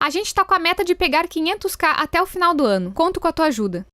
A gente tá com a meta de pegar 500k até o final do ano. Conto com a tua ajuda.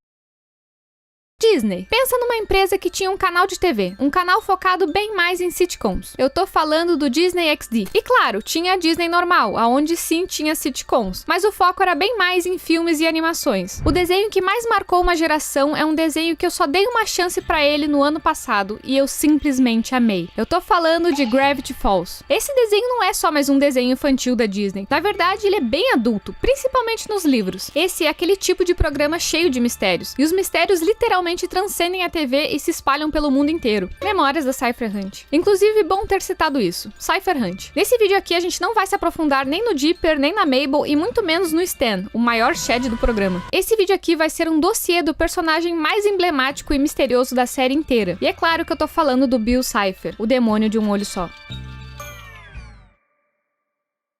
Disney. Pensa numa empresa que tinha um canal de TV, um canal focado bem mais em sitcoms. Eu tô falando do Disney XD. E claro, tinha a Disney normal, aonde sim tinha sitcoms, mas o foco era bem mais em filmes e animações. O desenho que mais marcou uma geração é um desenho que eu só dei uma chance pra ele no ano passado e eu simplesmente amei. Eu tô falando de Gravity Falls. Esse desenho não é só mais um desenho infantil da Disney. Na verdade, ele é bem adulto, principalmente nos livros. Esse é aquele tipo de programa cheio de mistérios, e os mistérios literalmente transcendem a TV e se espalham pelo mundo inteiro. Memórias da Cypher Hunt. Inclusive, bom ter citado isso. Cypher Hunt. Nesse vídeo aqui, a gente não vai se aprofundar nem no Dipper, nem na Mabel e muito menos no Stan, o maior Shed do programa. Esse vídeo aqui vai ser um dossiê do personagem mais emblemático e misterioso da série inteira. E é claro que eu tô falando do Bill Cipher, o demônio de um olho só.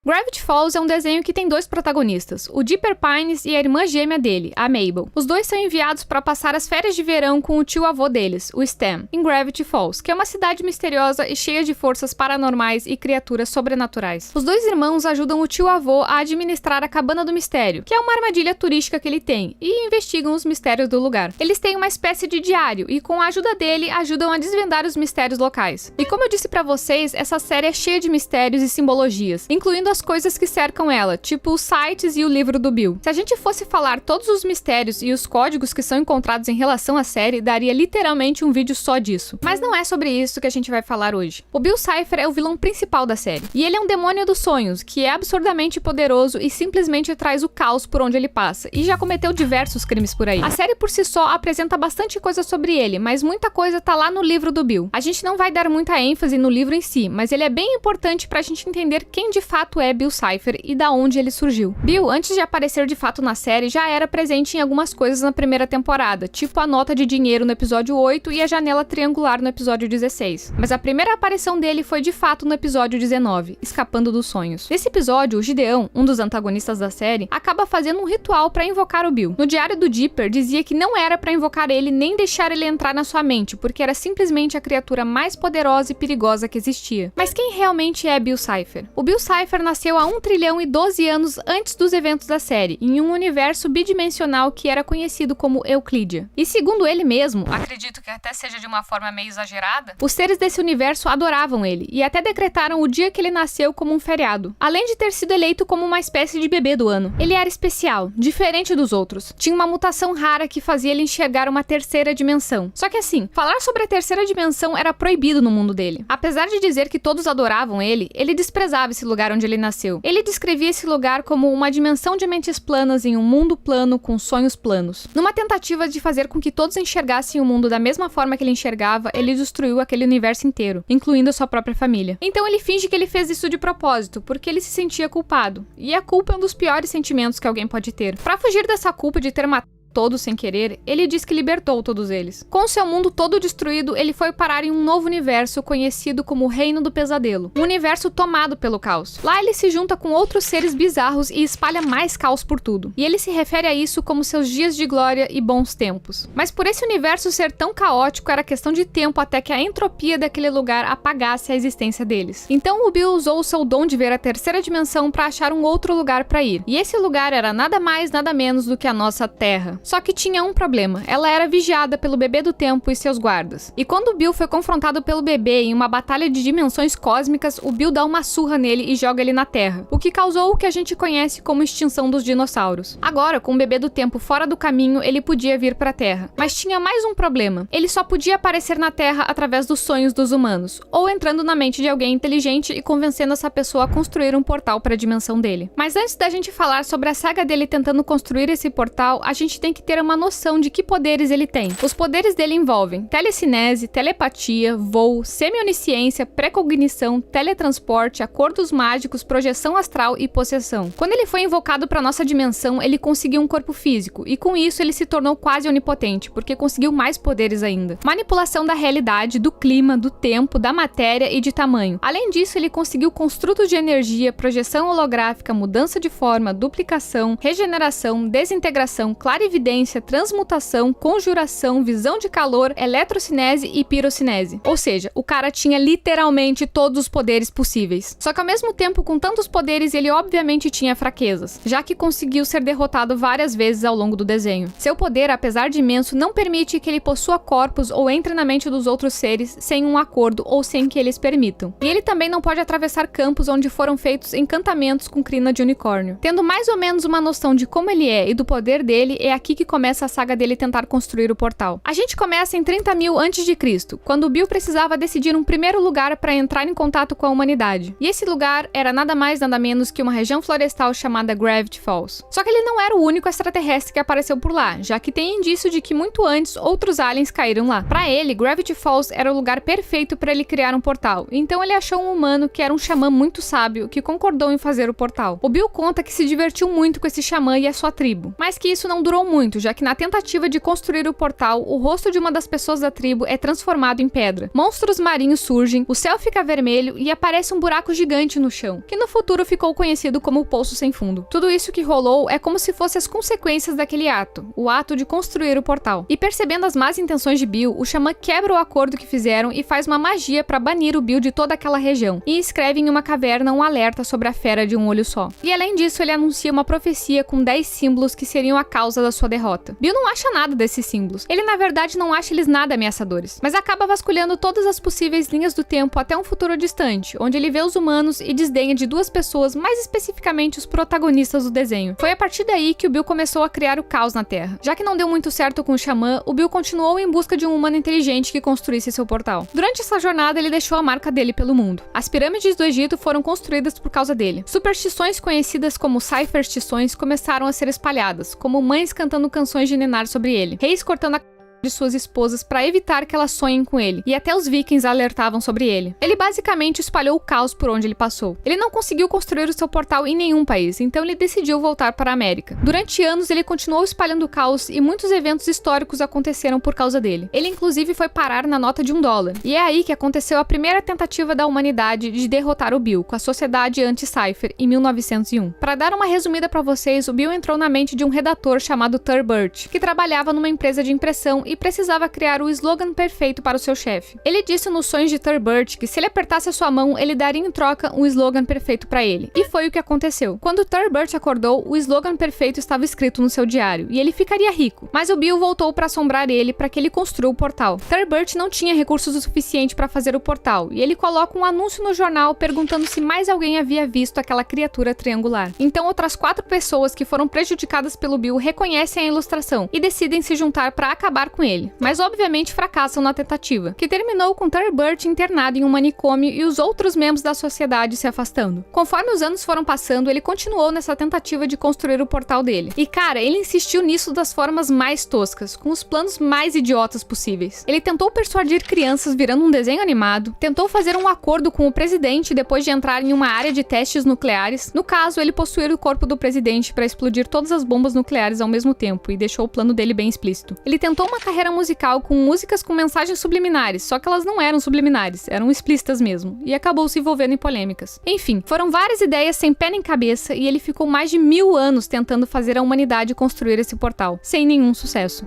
Gravity Falls é um desenho que tem dois protagonistas, o Dipper Pines e a irmã gêmea dele, a Mabel. Os dois são enviados para passar as férias de verão com o tio-avô deles, o Stan, em Gravity Falls, que é uma cidade misteriosa e cheia de forças paranormais e criaturas sobrenaturais. Os dois irmãos ajudam o tio-avô a administrar a Cabana do Mistério, que é uma armadilha turística que ele tem, e investigam os mistérios do lugar. Eles têm uma espécie de diário e, com a ajuda dele, ajudam a desvendar os mistérios locais. E como eu disse para vocês, essa série é cheia de mistérios e simbologias, incluindo as coisas que cercam ela, tipo os sites e o livro do Bill. Se a gente fosse falar todos os mistérios e os códigos que são encontrados em relação à série, daria literalmente um vídeo só disso. Mas não é sobre isso que a gente vai falar hoje. O Bill Cipher é o vilão principal da série, e ele é um demônio dos sonhos, que é absurdamente poderoso e simplesmente traz o caos por onde ele passa, e já cometeu diversos crimes por aí. A série por si só apresenta bastante coisa sobre ele, mas muita coisa tá lá no livro do Bill. A gente não vai dar muita ênfase no livro em si, mas ele é bem importante pra gente entender quem de fato é Bill Cipher e da onde ele surgiu. Bill, antes de aparecer de fato na série, já era presente em algumas coisas na primeira temporada, tipo a nota de dinheiro no episódio 8 e a janela triangular no episódio 16. Mas a primeira aparição dele foi de fato no episódio 19, Escapando dos Sonhos. Nesse episódio, o Gideon, um dos antagonistas da série, acaba fazendo um ritual para invocar o Bill. No diário do Dipper, dizia que não era para invocar ele nem deixar ele entrar na sua mente, porque era simplesmente a criatura mais poderosa e perigosa que existia. Mas quem realmente é Bill Cipher? O Bill Cipher nasceu há 1 trilhão e 12 anos antes dos eventos da série, em um universo bidimensional que era conhecido como Euclídea. E segundo ele mesmo, acredito que até seja de uma forma meio exagerada, os seres desse universo adoravam ele, e até decretaram o dia que ele nasceu como um feriado, além de ter sido eleito como uma espécie de bebê do ano. Ele era especial, diferente dos outros. Tinha uma mutação rara que fazia ele enxergar uma terceira dimensão. Só que assim, falar sobre a terceira dimensão era proibido no mundo dele. Apesar de dizer que todos adoravam ele desprezava esse lugar onde ele nasceu. Ele descrevia esse lugar como uma dimensão de mentes planas em um mundo plano com sonhos planos. Numa tentativa de fazer com que todos enxergassem o mundo da mesma forma que ele enxergava, ele destruiu aquele universo inteiro, incluindo a sua própria família. Então ele finge que ele fez isso de propósito, porque ele se sentia culpado. E a culpa é um dos piores sentimentos que alguém pode ter. Para fugir dessa culpa de ter matado todos sem querer, ele diz que libertou todos eles. Com seu mundo todo destruído, ele foi parar em um novo universo conhecido como Reino do Pesadelo, um universo tomado pelo caos. Lá ele se junta com outros seres bizarros e espalha mais caos por tudo. E ele se refere a isso como seus dias de glória e bons tempos. Mas por esse universo ser tão caótico, era questão de tempo até que a entropia daquele lugar apagasse a existência deles. Então o Bill usou o seu dom de ver a terceira dimensão para achar um outro lugar para ir. E esse lugar era nada mais, nada menos do que a nossa Terra. Só que tinha um problema, ela era vigiada pelo Bebê do Tempo e seus guardas. E quando o Bill foi confrontado pelo bebê em uma batalha de dimensões cósmicas, o Bill dá uma surra nele e joga ele na Terra, o que causou o que a gente conhece como extinção dos dinossauros. Agora, com o Bebê do Tempo fora do caminho, ele podia vir pra Terra. Mas tinha mais um problema, ele só podia aparecer na Terra através dos sonhos dos humanos, ou entrando na mente de alguém inteligente e convencendo essa pessoa a construir um portal para a dimensão dele. Mas antes da gente falar sobre a saga dele tentando construir esse portal, a gente tem que ter uma noção de que poderes ele tem. Os poderes dele envolvem telecinese, telepatia, voo, semi-onisciência, precognição, teletransporte, acordos mágicos, projeção astral e possessão. Quando ele foi invocado para nossa dimensão, ele conseguiu um corpo físico, e com isso ele se tornou quase onipotente, porque conseguiu mais poderes ainda. Manipulação da realidade, do clima, do tempo, da matéria e de tamanho. Além disso, ele conseguiu construtos de energia, projeção holográfica, mudança de forma, duplicação, regeneração, desintegração, clarividência, clarividência, transmutação, conjuração, visão de calor, eletrocinese e pirocinese. Ou seja, o cara tinha literalmente todos os poderes possíveis. Só que ao mesmo tempo, com tantos poderes, ele obviamente tinha fraquezas, já que conseguiu ser derrotado várias vezes ao longo do desenho. Seu poder, apesar de imenso, não permite que ele possua corpos ou entre na mente dos outros seres sem um acordo ou sem que eles permitam. E ele também não pode atravessar campos onde foram feitos encantamentos com crina de unicórnio. Tendo mais ou menos uma noção de como ele é e do poder dele, é aqui que começa a saga dele tentar construir o portal. A gente começa em 30.000 a.C., quando Bill precisava decidir um primeiro lugar para entrar em contato com a humanidade. E esse lugar era nada mais nada menos que uma região florestal chamada Gravity Falls. Só que ele não era o único extraterrestre que apareceu por lá, já que tem indício de que muito antes outros aliens caíram lá. Para ele, Gravity Falls era o lugar perfeito para ele criar um portal, então ele achou um humano que era um xamã muito sábio que concordou em fazer o portal. O Bill conta que se divertiu muito com esse xamã e a sua tribo, mas que isso não durou muito, já que na tentativa de construir o portal, o rosto de uma das pessoas da tribo é transformado em pedra. Monstros marinhos surgem, o céu fica vermelho e aparece um buraco gigante no chão, que no futuro ficou conhecido como o Poço Sem Fundo. Tudo isso que rolou é como se fosse as consequências daquele ato, o ato de construir o portal. E percebendo as más intenções de Bill, o xamã quebra o acordo que fizeram e faz uma magia para banir o Bill de toda aquela região, e escreve em uma caverna um alerta sobre a fera de um olho só. E além disso, ele anuncia uma profecia com 10 símbolos que seriam a causa da sua derrota. Bill não acha nada desses símbolos. Ele na verdade não acha eles nada ameaçadores, mas acaba vasculhando todas as possíveis linhas do tempo até um futuro distante, onde ele vê os humanos e desdenha de duas pessoas, mais especificamente os protagonistas do desenho. Foi a partir daí que o Bill começou a criar o caos na Terra. Já que não deu muito certo com o xamã, o Bill continuou em busca de um humano inteligente que construísse seu portal. Durante essa jornada, ele deixou a marca dele pelo mundo. As pirâmides do Egito foram construídas por causa dele. Superstições conhecidas como cypherstições começaram a ser espalhadas, como mães cantando canções de ninar sobre ele, reis cortando a de suas esposas para evitar que elas sonhem com ele, e até os vikings alertavam sobre ele. Ele basicamente espalhou o caos por onde ele passou. Ele não conseguiu construir o seu portal em nenhum país, então ele decidiu voltar para a América. Durante anos ele continuou espalhando o caos e muitos eventos históricos aconteceram por causa dele. Ele inclusive foi parar na nota de $1, e é aí que aconteceu a primeira tentativa da humanidade de derrotar o Bill, com a Sociedade Anti-Cypher, em 1901. Para dar uma resumida para vocês, o Bill entrou na mente de um redator chamado Turbert, que trabalhava numa empresa de impressão e precisava criar o slogan perfeito para o seu chefe. Ele disse nos sonhos de Turbert que se ele apertasse a sua mão, ele daria em troca um slogan perfeito para ele. E foi o que aconteceu. Quando Turbert acordou, o slogan perfeito estava escrito no seu diário, e ele ficaria rico. Mas o Bill voltou para assombrar ele para que ele construa o portal. Turbert não tinha recursos o suficiente para fazer o portal, e ele coloca um anúncio no jornal perguntando se mais alguém havia visto aquela criatura triangular. Então outras 4 pessoas que foram prejudicadas pelo Bill reconhecem a ilustração e decidem se juntar para acabar com ele, mas obviamente fracassam na tentativa, que terminou com Turbert internado em um manicômio e os outros membros da sociedade se afastando. Conforme os anos foram passando, ele continuou nessa tentativa de construir o portal dele. E cara, ele insistiu nisso das formas mais toscas, com os planos mais idiotas possíveis. Ele tentou persuadir crianças virando um desenho animado, tentou fazer um acordo com o presidente depois de entrar em uma área de testes nucleares. No caso, ele possuir o corpo do presidente para explodir todas as bombas nucleares ao mesmo tempo, e deixou o plano dele bem explícito. Ele tentou uma carreira musical com músicas com mensagens subliminares, só que elas não eram subliminares, eram explícitas mesmo, e acabou se envolvendo em polêmicas. Enfim, foram várias ideias sem pé nem cabeça, e ele ficou mais de 1000 anos tentando fazer a humanidade construir esse portal, sem nenhum sucesso.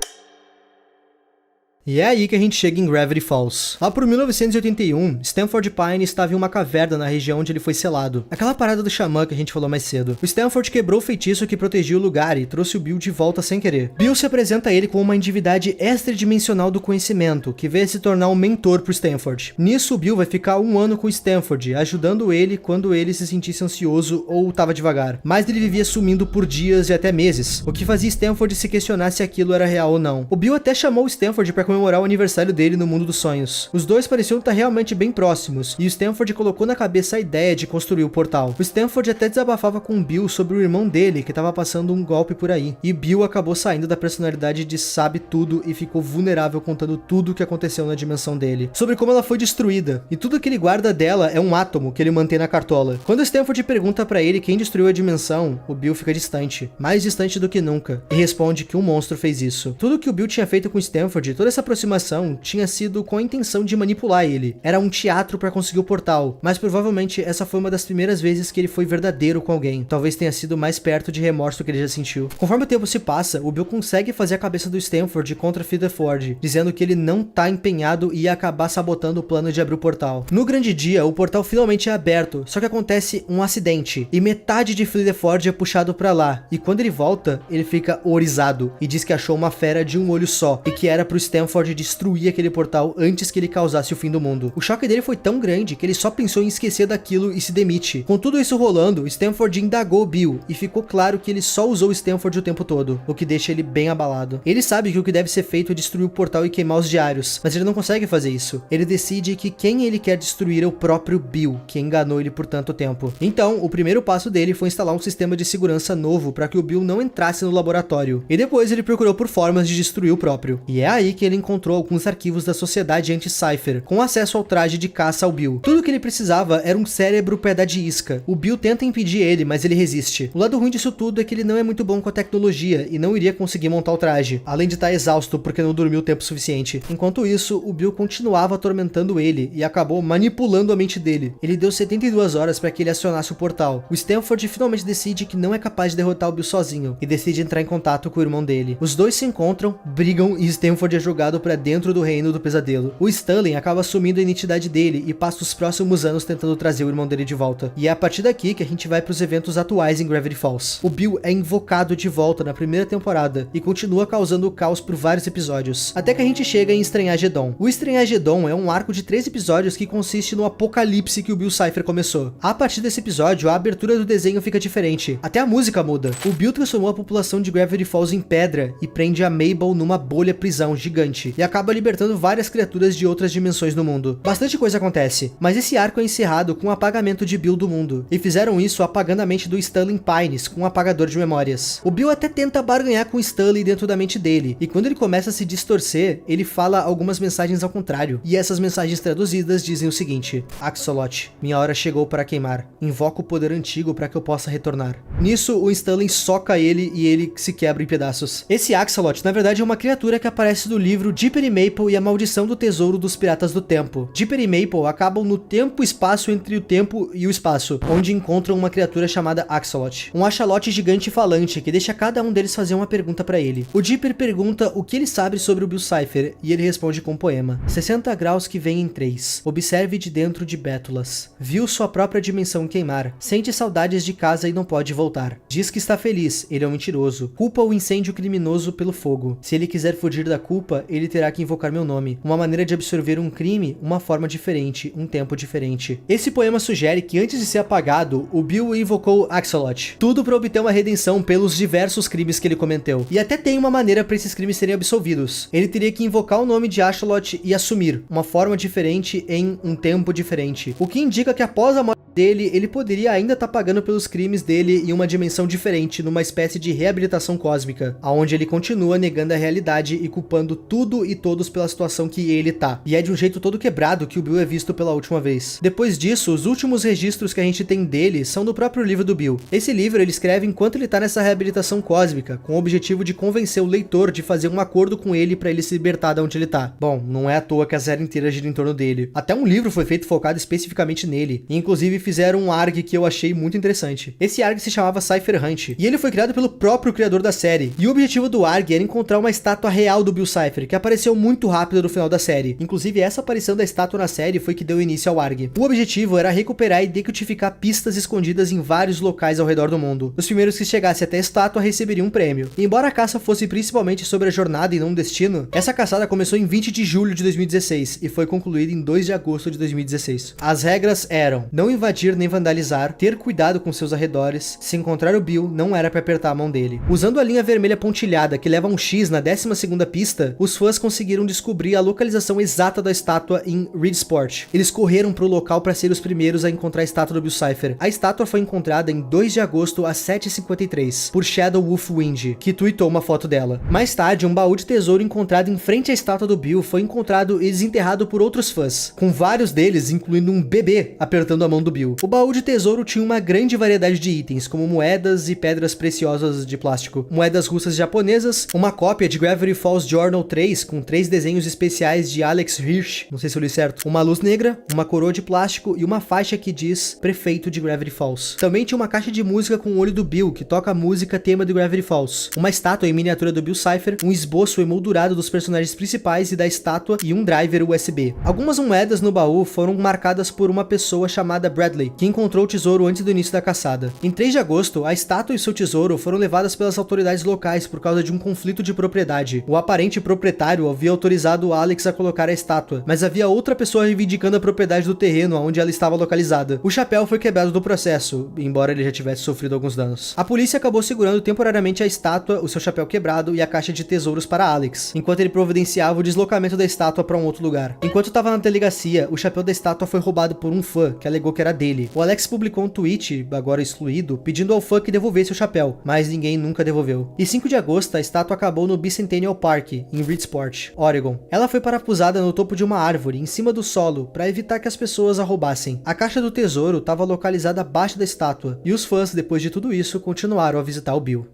E é aí que a gente chega em Gravity Falls. Lá por 1981, Stanford Pine estava em uma caverna na região onde ele foi selado. Aquela parada do xamã que a gente falou mais cedo. O Stanford quebrou o feitiço que protegia o lugar e trouxe o Bill de volta sem querer. Bill se apresenta a ele como uma divindade extradimensional do conhecimento, que veio se tornar um mentor pro Stanford. Nisso, o Bill vai ficar 1 ano com o Stanford, ajudando ele quando ele se sentisse ansioso ou tava devagar. Mas ele vivia sumindo por dias e até meses, o que fazia Stanford se questionar se aquilo era real ou não. O Bill até chamou o Stanford para comemorar o aniversário dele no mundo dos sonhos. Os dois pareciam estar realmente bem próximos, e o Stanford colocou na cabeça a ideia de construir o portal. O Stanford até desabafava com o Bill sobre o irmão dele, que estava passando um golpe por aí, e Bill acabou saindo da personalidade de sabe tudo e ficou vulnerável contando tudo o que aconteceu na dimensão dele, sobre como ela foi destruída, e tudo que ele guarda dela é um átomo que ele mantém na cartola. Quando o Stanford pergunta pra ele quem destruiu a dimensão, o Bill fica distante, mais distante do que nunca, e responde que um monstro fez isso. Tudo que o Bill tinha feito com o Stanford, toda essa aproximação tinha sido com a intenção de manipular ele. Era um teatro para conseguir o portal, mas provavelmente essa foi uma das primeiras vezes que ele foi verdadeiro com alguém. Talvez tenha sido mais perto de remorso que ele já sentiu. Conforme o tempo se passa, o Bill consegue fazer a cabeça do Stanford contra Rutherford, dizendo que ele não tá empenhado e ia acabar sabotando o plano de abrir o portal. No grande dia, o portal finalmente é aberto, só que acontece um acidente, e metade de Rutherford é puxado pra lá, e quando ele volta, ele fica horrorizado, e diz que achou uma fera de um olho só, e que era pro Stanford destruir aquele portal antes que ele causasse o fim do mundo. O choque dele foi tão grande que ele só pensou em esquecer daquilo e se demite. Com tudo isso rolando, Stanford indagou Bill, e ficou claro que ele só usou Stanford o tempo todo, o que deixa ele bem abalado. Ele sabe que o que deve ser feito é destruir o portal e queimar os diários, mas ele não consegue fazer isso. Ele decide que quem ele quer destruir é o próprio Bill, que enganou ele por tanto tempo. Então, o primeiro passo dele foi instalar um sistema de segurança novo para que o Bill não entrasse no laboratório, e depois ele procurou por formas de destruir o próprio. E é aí que ele encontrou alguns arquivos da Sociedade Anti-Cypher, com acesso ao traje de caça ao Bill. Tudo que ele precisava era um cérebro pé da de isca. O Bill tenta impedir ele, mas ele resiste. O lado ruim disso tudo é que ele não é muito bom com a tecnologia e não iria conseguir montar o traje, além de estar exausto porque não dormiu o tempo suficiente. Enquanto isso, o Bill continuava atormentando ele e acabou manipulando a mente dele. Ele deu 72 horas para que ele acionasse o portal. O Stanford finalmente decide que não é capaz de derrotar o Bill sozinho e decide entrar em contato com o irmão dele. Os dois se encontram, brigam e Stanford é jogado para dentro do reino do pesadelo. O Stanley acaba assumindo a identidade dele e passa os próximos anos tentando trazer o irmão dele de volta. E é a partir daqui que a gente vai para os eventos atuais em Gravity Falls. O Bill é invocado de volta na primeira temporada e continua causando caos por vários episódios, até que a gente chega em Estranhagedon. O Estranhagedon é um arco de 3 episódios que consiste no apocalipse que o Bill Cipher começou. A partir desse episódio, a abertura do desenho fica diferente. Até a música muda. O Bill transformou a população de Gravity Falls em pedra e prende a Mabel numa bolha prisão gigante, e acaba libertando várias criaturas de outras dimensões no mundo. Bastante coisa acontece, mas esse arco é encerrado com o apagamento de Bill do mundo, e fizeram isso apagando a mente do Stanley Pines com um apagador de memórias. O Bill até tenta barganhar com o Stanley dentro da mente dele, e quando ele começa a se distorcer, ele fala algumas mensagens ao contrário, e essas mensagens traduzidas dizem o seguinte: Axolot, minha hora chegou para queimar. Invoca o poder antigo para que eu possa retornar. Nisso, o Stanley soca ele e ele se quebra em pedaços. Esse Axolot, na verdade, é uma criatura que aparece no livro Dipper e Maple e a Maldição do Tesouro dos Piratas do Tempo. Dipper e Maple acabam no tempo e espaço entre o tempo e o espaço, onde encontram uma criatura chamada Axolot, um axolote gigante falante que deixa cada um deles fazer uma pergunta para ele. O Dipper pergunta o que ele sabe sobre o Bill Cipher e ele responde com um poema. 60 graus que vem em 3. Observe de dentro de bétulas. Viu sua própria dimensão queimar. Sente saudades de casa e não pode voltar. Diz que está feliz, ele é um mentiroso. Culpa o incêndio criminoso pelo fogo. Se ele quiser fugir da culpa, ele terá que invocar meu nome. Uma maneira de absorver um crime, uma forma diferente, um tempo diferente. Esse poema sugere que antes de ser apagado, o Bill invocou Axolot. Tudo para obter uma redenção pelos diversos crimes que ele cometeu. E até tem uma maneira para esses crimes serem absolvidos. Ele teria que invocar o nome de Axolot e assumir uma forma diferente em um tempo diferente. O que indica que após a morte dele, ele poderia ainda estar pagando pelos crimes dele em uma dimensão diferente, numa espécie de reabilitação cósmica, onde ele continua negando a realidade e culpando tudo e todos pela situação que ele tá. E é de um jeito todo quebrado que o Bill é visto pela última vez. Depois disso, os últimos registros que a gente tem dele são do próprio livro do Bill. Esse livro ele escreve enquanto ele tá nessa reabilitação cósmica, com o objetivo de convencer o leitor de fazer um acordo com ele para ele se libertar de onde ele tá. Bom, não é à toa que a série inteira gira em torno dele. Até um livro foi feito focado especificamente nele, e inclusive fizeram um ARG que eu achei muito interessante. Esse ARG se chamava Cypher Hunt, e ele foi criado pelo próprio criador da série, e o objetivo do ARG era encontrar uma estátua real do Bill Cipher, que apareceu muito rápido no final da série. Inclusive, essa aparição da estátua na série foi que deu início ao ARG. O objetivo era recuperar e decodificar pistas escondidas em vários locais ao redor do mundo. Os primeiros que chegassem até a estátua receberiam um prêmio. E embora a caça fosse principalmente sobre a jornada e não um destino, essa caçada começou em 20 de julho de 2016 e foi concluída em 2 de agosto de 2016. As regras eram não invadir nem vandalizar, ter cuidado com seus arredores, se encontrar o Bill, não era para apertar a mão dele. Usando a linha vermelha pontilhada que leva um X na 12ª pista, os fãs conseguiram descobrir a localização exata da estátua em Reedsport. Eles correram para o local para ser os primeiros a encontrar a estátua do Bill Cipher. A estátua foi encontrada em 2 de agosto às 7h53 por Shadow Wolf Wind, que tweetou uma foto dela. Mais tarde, um baú de tesouro encontrado em frente à estátua do Bill foi encontrado e desenterrado por outros fãs, com vários deles, incluindo um bebê, apertando a mão do Bill. Bill. O baú de tesouro tinha uma grande variedade de itens, como moedas e pedras preciosas de plástico, moedas russas e japonesas, uma cópia de Gravity Falls Journal 3 com 3 desenhos especiais de Alex Hirsch, não sei se eu li certo, uma luz negra, uma coroa de plástico e uma faixa que diz Prefeito de Gravity Falls. Também tinha uma caixa de música com o olho do Bill, que toca a música tema de Gravity Falls, uma estátua em miniatura do Bill Cipher, um esboço emoldurado dos personagens principais e da estátua e um driver USB. Algumas moedas no baú foram marcadas por uma pessoa chamada Bradley, que encontrou o tesouro antes do início da caçada. Em 3 de agosto, a estátua e seu tesouro foram levadas pelas autoridades locais por causa de um conflito de propriedade. O aparente proprietário havia autorizado o Alex a colocar a estátua, mas havia outra pessoa reivindicando a propriedade do terreno onde ela estava localizada. O chapéu foi quebrado do processo, embora ele já tivesse sofrido alguns danos. A polícia acabou segurando temporariamente a estátua, o seu chapéu quebrado e a caixa de tesouros para Alex, enquanto ele providenciava o deslocamento da estátua para um outro lugar. Enquanto estava na delegacia, o chapéu da estátua foi roubado por um fã, que alegou que era dele. O Alex publicou um tweet, agora excluído, pedindo ao fã que devolvesse o chapéu, mas ninguém nunca devolveu. E 5 de agosto, a estátua acabou no Bicentennial Park, em Reedsport, Oregon. Ela foi parafusada no topo de uma árvore, em cima do solo, para evitar que as pessoas a roubassem. A caixa do tesouro estava localizada abaixo da estátua, e os fãs, depois de tudo isso, continuaram a visitar o Bill.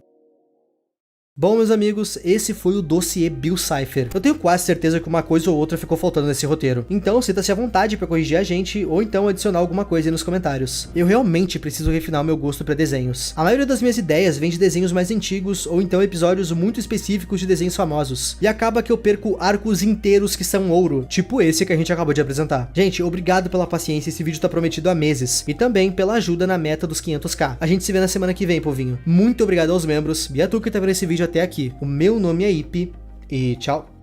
Bom, meus amigos, esse foi o dossiê Bill Cipher. Eu tenho quase certeza que uma coisa ou outra ficou faltando nesse roteiro. Então, sinta-se à vontade para corrigir a gente, ou então adicionar alguma coisa aí nos comentários. Eu realmente preciso refinar o meu gosto para desenhos. A maioria das minhas ideias vem de desenhos mais antigos, ou então episódios muito específicos de desenhos famosos. E acaba que eu perco arcos inteiros que são ouro, tipo esse que a gente acabou de apresentar. Gente, obrigado pela paciência, esse vídeo tá prometido há meses. E também pela ajuda na meta dos 500k. A gente se vê na semana que vem, povinho. Muito obrigado aos membros, e a tu que tá vendo esse vídeo até aqui. O meu nome é Ipe, e tchau!